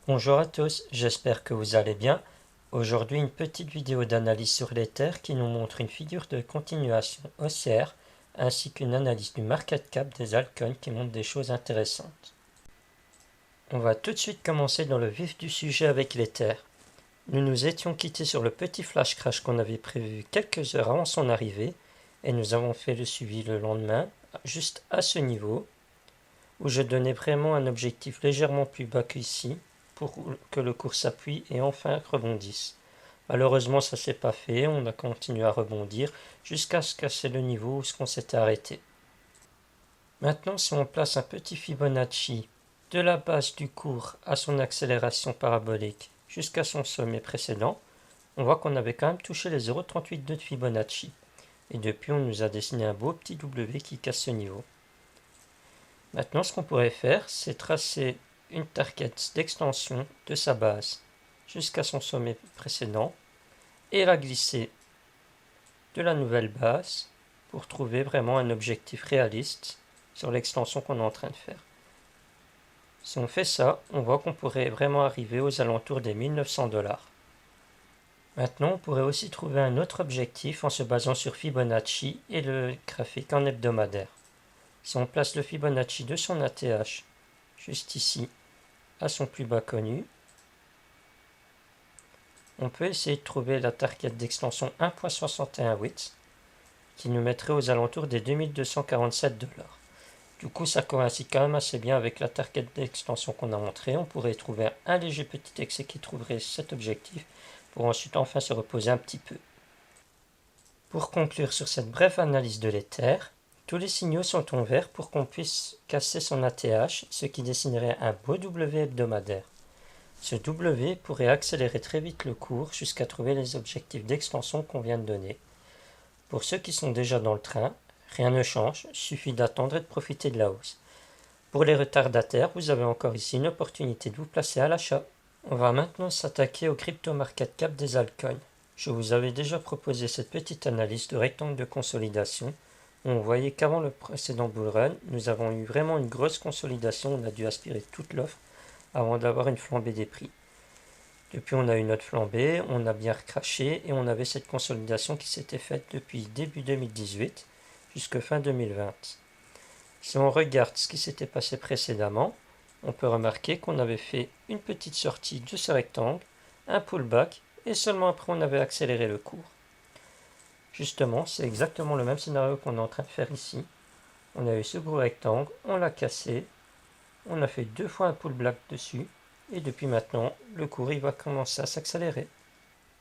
Bonjour à tous, j'espère que vous allez bien. Aujourd'hui, une petite vidéo d'analyse sur l'Ether qui nous montre une figure de continuation haussière ainsi qu'une analyse du market cap des altcoins qui montrent des choses intéressantes. On va tout de suite commencer dans le vif du sujet avec l'Ether. Nous nous étions quittés sur le petit flash crash qu'on avait prévu quelques heures avant son arrivée et nous avons fait le suivi le lendemain, juste à ce niveau, où je donnais vraiment un objectif légèrement plus bas qu'ici pour que le cours s'appuie et enfin rebondisse. Malheureusement, ça s'est pas fait, on a continué à rebondir jusqu'à se casser le niveau où on s'était arrêté. Maintenant, si on place un petit Fibonacci de la base du cours à son accélération parabolique jusqu'à son sommet précédent, on voit qu'on avait quand même touché les 0,382 de Fibonacci. Et depuis, on nous a dessiné un beau petit W qui casse ce niveau. Maintenant, ce qu'on pourrait faire, c'est tracer une target d'extension de sa base jusqu'à son sommet précédent et la glisser de la nouvelle base pour trouver vraiment un objectif réaliste sur l'extension qu'on est en train de faire. Si on fait ça, on voit qu'on pourrait vraiment arriver aux alentours des 1900$. Maintenant, on pourrait aussi trouver un autre objectif en se basant sur Fibonacci et le graphique en hebdomadaire. Si on place le Fibonacci de son ATH juste ici, à son plus bas connu, on peut essayer de trouver la target d'extension 1.618 qui nous mettrait aux alentours des 2247$. Du coup, ça coïncide quand même assez bien avec la target d'extension qu'on a montré. On pourrait trouver un léger petit excès qui trouverait cet objectif pour ensuite enfin se reposer un petit peu. Pour conclure sur cette brève analyse de l'Ether, tous les signaux sont en vert pour qu'on puisse casser son ATH, ce qui dessinerait un beau W hebdomadaire. Ce W pourrait accélérer très vite le cours jusqu'à trouver les objectifs d'extension qu'on vient de donner. Pour ceux qui sont déjà dans le train, rien ne change, suffit d'attendre et de profiter de la hausse. Pour les retardataires, vous avez encore ici une opportunité de vous placer à l'achat. On va maintenant s'attaquer au crypto market cap des altcoins. Je vous avais déjà proposé cette petite analyse de rectangle de consolidation. On voyait qu'avant le précédent bull run, nous avons eu vraiment une grosse consolidation, on a dû aspirer toute l'offre avant d'avoir une flambée des prix. Depuis, on a eu notre flambée, on a bien recraché et on avait cette consolidation qui s'était faite depuis début 2018 jusqu'à fin 2020. Si on regarde ce qui s'était passé précédemment, on peut remarquer qu'on avait fait une petite sortie de ce rectangle, un pullback et seulement après on avait accéléré le cours. Justement, c'est exactement le même scénario qu'on est en train de faire ici. On a eu ce gros rectangle, on l'a cassé, on a fait 2 fois un pullback dessus, et depuis maintenant, le cours il va commencer à s'accélérer.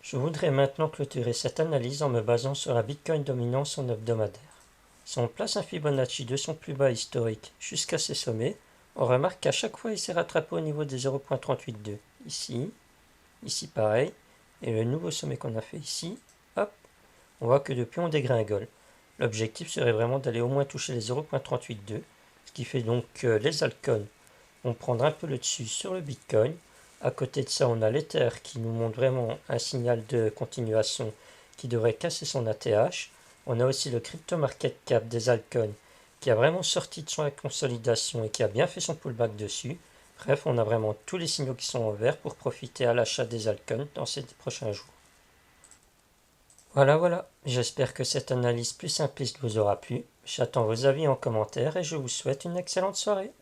Je voudrais maintenant clôturer cette analyse en me basant sur la Bitcoin dominance en hebdomadaire. Si on place un Fibonacci de son plus bas historique jusqu'à ses sommets, on remarque qu'à chaque fois il s'est rattrapé au niveau des 0.382. Ici pareil, et le nouveau sommet qu'on a fait ici, hop, on voit que depuis on dégringole. L'objectif serait vraiment d'aller au moins toucher les 0.382, ce qui fait donc que les altcoins vont prendre un peu le dessus sur le Bitcoin. À côté de ça, on a l'Ether qui nous montre vraiment un signal de continuation qui devrait casser son ATH. On a aussi le crypto market cap des altcoins qui a vraiment sorti de son consolidation et qui a bien fait son pullback dessus. Bref, on a vraiment tous les signaux qui sont en vert pour profiter à l'achat des altcoins dans ces prochains jours. Voilà, j'espère que cette analyse plus simpliste vous aura plu. J'attends vos avis en commentaire et je vous souhaite une excellente soirée.